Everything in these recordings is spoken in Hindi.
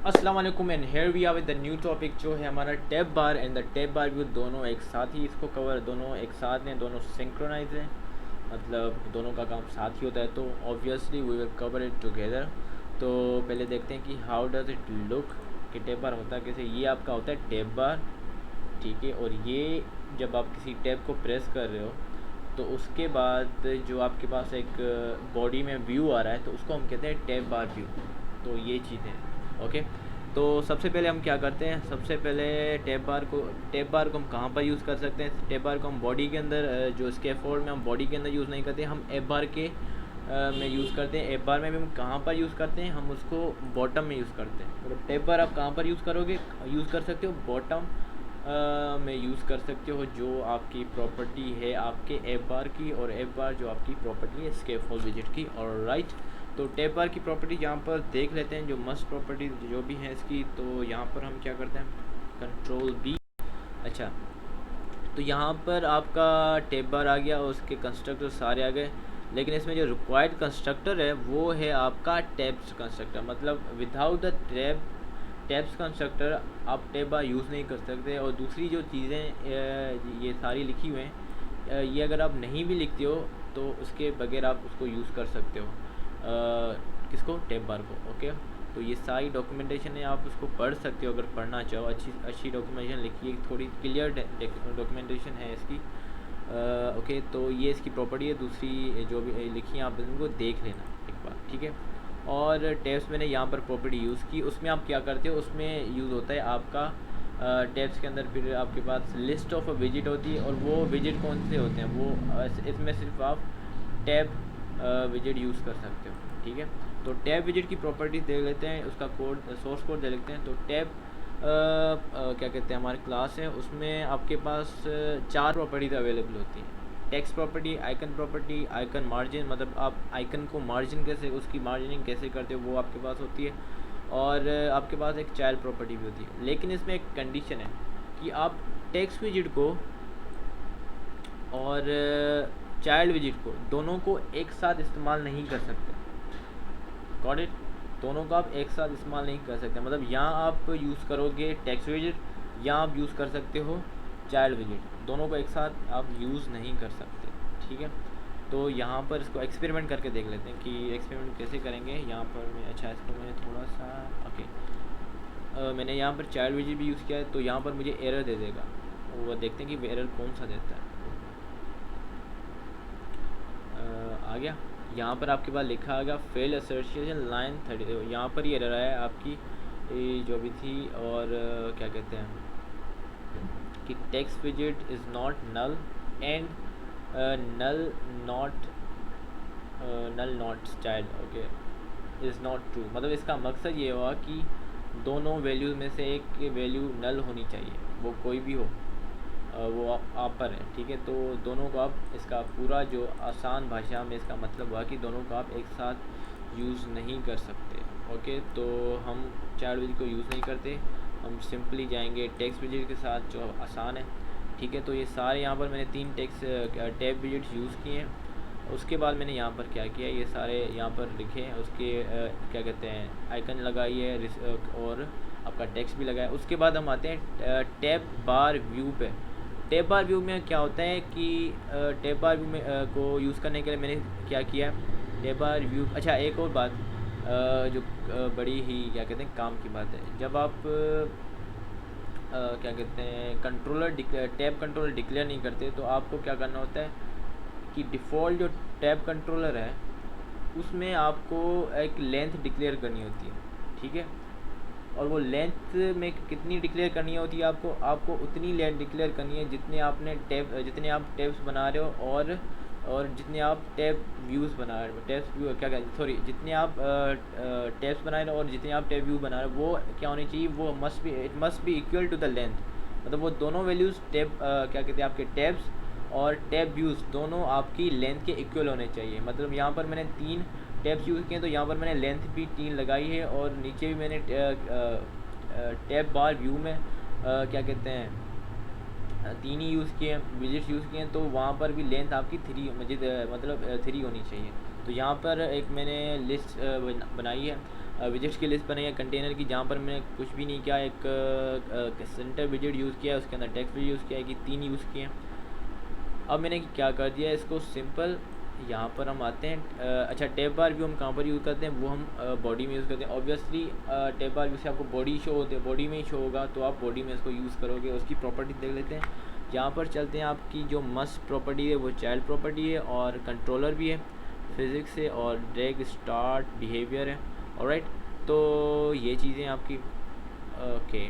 अस्सलाम वालेकुम and here we are with the new topic जो है हमारा tab bar and the tab bar view. दोनों एक साथ ही इसको कवर, दोनों एक साथ हैं, दोनों सिंक्रोनाइज हैं, मतलब दोनों का काम साथ ही होता है, तो obviously we will cover it together. तो पहले देखते हैं कि हाउ डज़ इट लुक, कि टैब बार होता है कैसे। ये आपका होता है टैब बार, ठीक है। और ये जब आप किसी टैब को प्रेस कर रहे हो तो उसके बाद जो आपके पास एक बॉडी में व्यू आ रहा है तो उसको हम कहते हैं टैब बार व्यू। तो ये चीज़ें हैं, ओके। तो सबसे पहले हम क्या करते हैं, सबसे पहले टैब बार को हम कहाँ पर यूज़ कर सकते हैं। टैब बार को हम बॉडी के अंदर, जो स्कैफोल्ड में हम बॉडी के अंदर यूज़ नहीं करते, हम एप बार के में यूज़ करते हैं। एप बार में भी हम कहाँ पर यूज़ करते हैं, हम उसको बॉटम में यूज़ करते हैं। मतलब टैब बार आप कहाँ पर यूज़ करोगे, यूज़ कर सकते हो बॉटम में यूज़ कर सकते हो, जो आपकी प्रॉपर्टी है आपके एप बार की, और एप बार जो आपकी प्रॉपर्टी है स्कैफोल्ड विजेट की। और राइट, तो टैब बार की प्रॉपर्टी यहाँ पर देख लेते हैं, जो मस्ट प्रॉपर्टी जो भी है इसकी। तो यहाँ पर हम क्या करते हैं, कंट्रोल बी। अच्छा, तो यहाँ पर आपका टैब बार आ गया और उसके कंस्ट्रक्टर सारे आ गए, लेकिन इसमें जो रिक्वायर्ड कंस्ट्रक्टर है वो है आपका टैब्स कंस्ट्रक्टर। मतलब विदाउट द टैब्स कंस्ट्रक्टर आप टैब बार यूज़ नहीं कर सकते। और दूसरी जो चीज़ें ये सारी लिखी हुई हैं, ये अगर आप नहीं भी लिखते हो तो उसके बगैर आप उसको यूज़ कर सकते हो, किसको, टैब बार को, ओके। तो ये सारी डॉक्यूमेंटेशन है, आप उसको पढ़ सकते हो अगर पढ़ना चाहो। अच्छी अच्छी डॉक्यूमेंटेशन लिखी है, थोड़ी क्लियर डॉक्यूमेंटेशन है इसकी, ओके। तो ये इसकी प्रॉपर्टी है। दूसरी जो भी लिखी है आप इनको देख लेना एक बार, ठीक है। और टैब्स मैंने यहाँ पर प्रॉपर्टी यूज़ की, उसमें आप क्या करते हो, उसमें यूज़ होता है आपका टैब्स के अंदर फिर आपके पास लिस्ट ऑफ विजिट होती है। और वो विजिट कौन से होते हैं, वो इसमें सिर्फ आप टैब विजिट यूज़ कर सकते हो, ठीक है। तो टैब विजिट की प्रॉपर्टीज देख लेते हैं, उसका कोड, सोर्स कोड देख लेते हैं। तो टैब क्या कहते हैं, हमारी क्लास है, उसमें आपके पास चार प्रॉपर्टीज अवेलेबल होती हैं। Text property, icon property, icon margin, मतलब आप आइकन को मार्जिन कैसे, उसकी मार्जिनिंग कैसे करते हो वो आपके पास होती है। और आपके पास एक चाइल्ड प्रॉपर्टी भी होती है। लेकिन इसमें एक कंडीशन है कि आप टेक्स्ट विजिट को और चाइल्ड विजिट को, दोनों को एक साथ इस्तेमाल नहीं कर सकते। गॉट इट, दोनों का आप एक साथ इस्तेमाल नहीं कर सकते। मतलब यहाँ आप यूज़ करोगे टेक्स्ट विजिट, यहाँ आप यूज़ कर सकते हो चाइल्ड विजिट, दोनों को एक साथ आप यूज़ नहीं कर सकते, ठीक है। तो यहाँ पर इसको एक्सपेरिमेंट करके देख लेते हैं कि एक्सपेरिमेंट कैसे करेंगे। यहाँ पर मैं, अच्छा इसको मैं थोड़ा सा, ओके, मैंने यहाँ पर चाइल्ड विजिट भी यूज़ किया है, तो यहाँ पर मुझे एरर दे देगा। वो देखते हैं कि एरर कौन सा देता है। आ गया, यहाँ पर आपके पास लिखा आएगा फेल असर्शन लाइन 30, यहाँ पर ये एरर है आपकी जो भी थी। और क्या कहते हैं कि text visit is not null and null not child, okay, is not true. मतलब इसका मकसद ये हुआ कि दोनों वैल्यूज़ में से एक वैल्यू नल होनी चाहिए, वो कोई भी हो, वो आप पर है, ठीक है। तो दोनों को आप, इसका पूरा जो आसान भाषा में इसका मतलब हुआ कि दोनों को आप एक साथ यूज़ नहीं कर सकते, ओके। तो हम चाइल्ड विजिट को यूज़ नहीं करते, हम सिंपली जाएंगे टेक्स्ट विजिट के साथ जो आसान है, ठीक है। तो ये सारे यहाँ पर मैंने तीन टैब विजिट्स यूज़ किए हैं। उसके बाद मैंने यहाँ पर क्या किया, ये सारे यहाँ पर लिखे हैं, उसके क्या कहते हैं आइकन लगाई है, और आपका टेक्स्ट भी लगाया। उसके बाद हम आते हैं टैब बार व्यू पे। टैब बार व्यू में क्या होता है कि टैब बार व्यू में को यूज़ करने के लिए मैंने क्या किया, टैब बार व्यू, अच्छा एक और बात जो बड़ी ही क्या कहते हैं काम की बात है, जब आप क्या कहते हैं टैब कंट्रोलर डिक्लेयर नहीं करते, तो आपको क्या करना होता है कि डिफ़ॉल्ट जो टैब कंट्रोलर है उसमें आपको एक लेंथ डिक्लेयर करनी होती है, ठीक है। और वो लेंथ में कितनी डिक्लेयर करनी होती है, आपको उतनी लेंथ डिक्लेयर करनी है जितने आप टैब्स बना रहे हो, और जितने आप टैब व्यूज़ बना रहे हो, टैब्स व्यू क्या कहते, सॉरी, जितने आप टैब्स बना रहे हो और जितने आप टैब व्यू बना रहे हो, वो क्या होनी चाहिए, वो it must be equal to the length. मतलब वो दोनों वैल्यूज़ क्या कहते हैं आपके टैब्स और टैब व्यूज़ दोनों आपकी लेंथ के इक्वल होने चाहिए। मतलब यहाँ पर मैंने 3 टैब्स यूज़ किए, तो यहाँ पर मैंने लेंथ भी 3 लगाई है, और नीचे भी मैंने टैब बार व्यू में क्या कहते हैं 3 ही यूज़ किए, विजिट्स यूज़ किए हैं, तो वहाँ पर भी लेंथ आपकी 3 मतलब 3 होनी चाहिए। तो यहाँ पर एक मैंने लिस्ट बनाई है। विजिट्स की लिस्ट बनाई है कंटेनर की, जहाँ पर मैंने कुछ भी नहीं किया, एक सेंटर विजिट यूज़ किया है, उसके अंदर टेक्स्ट भी यूज़ किया है कि 3 यूज़ किए हैं। अब मैंने क्या कर दिया इसको सिंपल, यहाँ पर हम आते हैं। अच्छा, टैब बार व्यू हम कहाँ पर यूज़ करते हैं, वो हम बॉडी में यूज़ करते हैं। ऑब्वियसली टैब बार व्यू से आपको बॉडी शो होते हैं, बॉडी में ही शो होगा, तो आप बॉडी में इसको यूज़ करोगे। उसकी प्रॉपर्टी देख लेते हैं। यहाँ पर चलते हैं, आपकी जो मस्ट प्रॉपर्टी है वो चाइल्ड प्रॉपर्टी है, और कंट्रोलर भी है फिज़िक्स है, और ड्रैग स्टार्ट बिहेवियर है। ऑलराइट, तो ये चीज़ें आपकी ओके।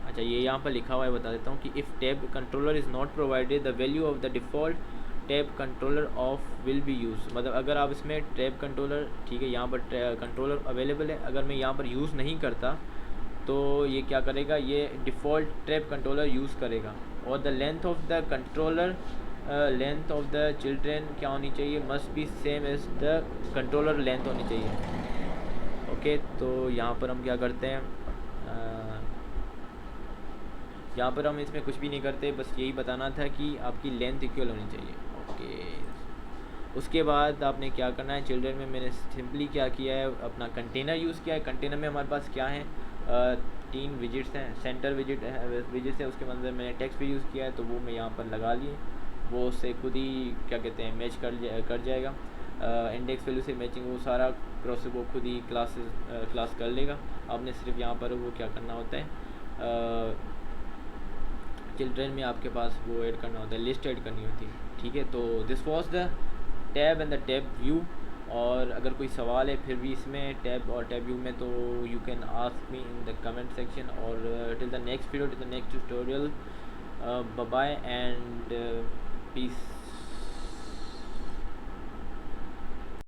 अच्छा, ये यहाँ पर लिखा हुआ है, बता देता हूँ कि if tab controller is not provided the value of the default tab controller of will be use. मतलब अगर आप इसमें टैब कंट्रोलर, ठीक है, यहाँ पर कंट्रोलर अवेलेबल है, अगर मैं यहाँ पर यूज़ नहीं करता तो ये क्या करेगा, ये डिफ़ॉल्ट टैब कंट्रोलर यूज़ करेगा। और the length of the controller, length of the children क्या होनी चाहिए, must be same as the controller length होनी चाहिए। ओके, तो यहाँ पर हम क्या करते हैं, यहाँ पर हम इसमें कुछ भी नहीं करते, बस यही बताना था कि आपकी लेंथ इक्वल होनी चाहिए। ओके, उसके बाद आपने क्या करना है, चिल्ड्रन में मैंने सिंपली क्या किया है, अपना कंटेनर यूज़ किया है। कंटेनर में हमारे पास क्या है, 3 विजिट्स हैं, सेंटर विजिट है, उसके अंदर मैंने टेक्स्ट भी यूज़ किया है, तो वो मैं यहाँ पर लगा लिए, वो उससे खुद ही क्या कहते हैं मैच कर जाएगा। इंडेक्स वैल्यू से मैचिंग वो सारा प्रोसेस वो खुद ही क्लास कर लेगा। आपने सिर्फ यहाँ पर वो क्या करना होता है, चिल्ड्रन में आपके पास वो ऐड करना होता है, लिस्ट ऐड करनी होती है। ठीक है, तो this was the tab and the tab view. और अगर कोई सवाल है फिर भी इसमें टैब और टैब व्यू में, तो you can ask me in the comment section. और till the next video, till the next tutorial, bye bye and piece.